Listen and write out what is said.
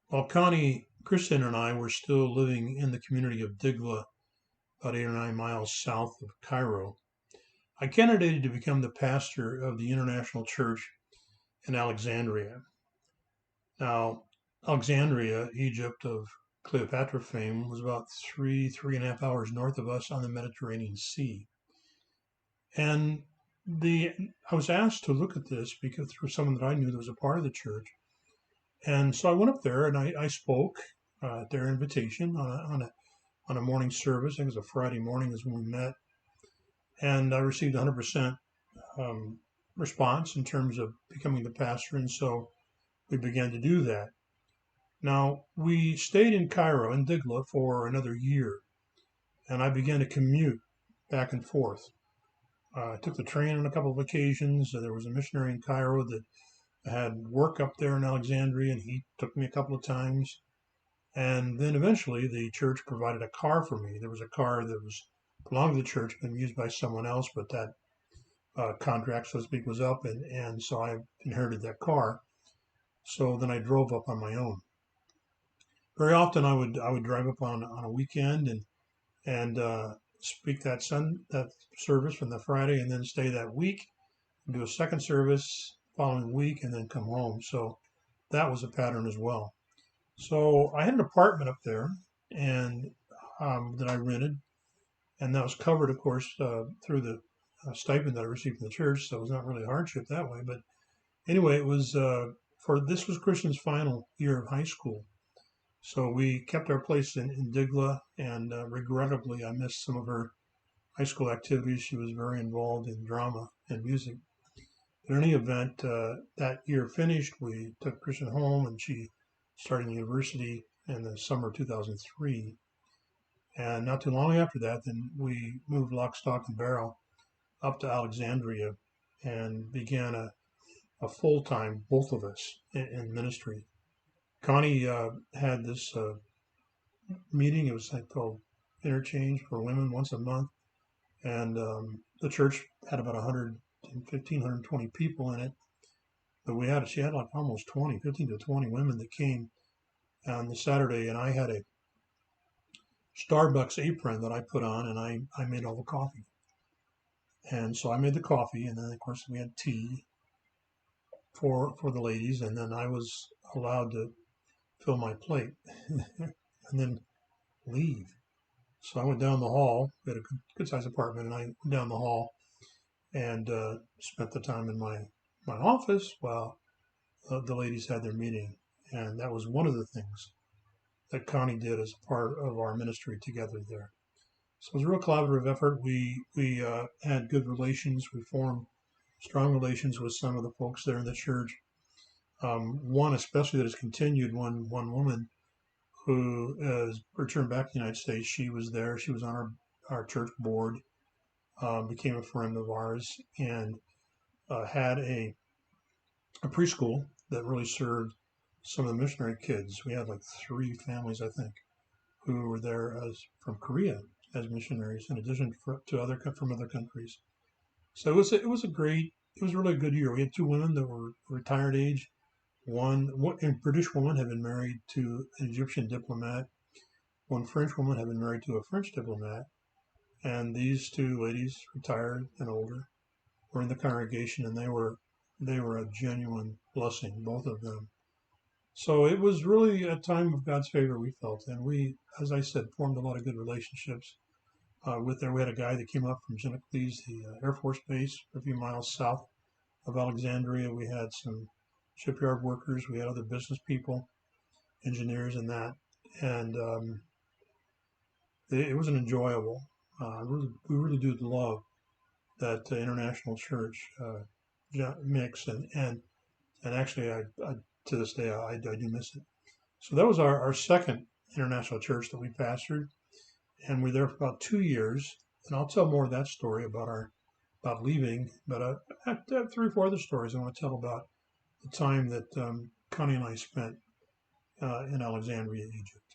While Connie, Kristen, and I were still living in the community of Digla, about 8 or 9 miles south of Cairo, I candidated to become the pastor of the International Church in Alexandria. Now, Alexandria, Egypt of Cleopatra fame, was about 3.5 hours north of us on the Mediterranean Sea. And I was asked to look at this because through someone that I knew that was a part of the church. And so I went up there and I spoke at their invitation on a morning service. I think it was a Friday morning is when we met. And I received 100% response in terms of becoming the pastor. And so we began to do that. Now, we stayed in Cairo and Digla for another year. And I began to commute back and forth. I took the train on a couple of occasions. There was a missionary in Cairo that had work up there in Alexandria, and he took me a couple of times. And then eventually the church provided a car for me. There was a car that was belonged to the church, been used by someone else, but that contract, so to speak, was up, and so I inherited that car. So then I drove up on my own. Very often I would drive up on a weekend and speak that service from the Friday, and then stay that week and do a second service following week, and then come home. So that was a pattern as well. So I had an apartment up there, and that I rented, and that was covered, of course, through the stipend that I received from the church. So it was not really a hardship that way. But anyway, it was this was Christian's final year of high school. So we kept our place in Digla, and regrettably, I missed some of her high school activities. She was very involved in drama and music. In any event, that year finished, we took Kristen home, and she started university in the summer of 2003. And not too long after that, then we moved lock, stock, and barrel up to Alexandria and began a full time, both of us, in ministry. Connie had this meeting. It was like called Interchange for Women once a month. And the church had about 115, 120 people in it. But she had like almost 20, 15 to 20 women that came on the Saturday, and I had a Starbucks apron that I put on, and I made all the coffee. And so I made the coffee, and then of course we had tea for the ladies, and then I was allowed to fill my plate and then leave. So I went down the hall. We had a good sized apartment, and I went down the hall and spent the time in my office while the ladies had their meeting. And that was one of the things that Connie did as a part of our ministry together there. So it was a real collaborative effort. We had good relations. We formed strong relations with some of the folks there in the church. One especially that has continued, one woman who has returned back to the United States. She was there. She was on our church board, became a friend of ours, and had a preschool that really served some of the missionary kids. We had like 3 families, I think, who were there as from Korea as missionaries, in addition to other from other countries. So it was a really good year. We had 2 women that were retired age. A British woman had been married to an Egyptian diplomat. One French woman had been married to a French diplomat. And these 2 ladies, retired and older, were in the congregation, and they were a genuine blessing, both of them. So it was really a time of God's favor, we felt, and we, as I said, formed a lot of good relationships. We had a guy that came up from Genicles, the Air Force Base, a few miles south of Alexandria. We had some shipyard workers. We had other business people, engineers, and that. And it was an enjoyable. We really do love that international church mix, and actually, I to this day I do miss it. So that was our second international church that we pastored, and we were there for about 2 years. And I'll tell more of that story about leaving. But I have 3 or 4 other stories I want to tell about the time that Connie and I spent in Alexandria, Egypt.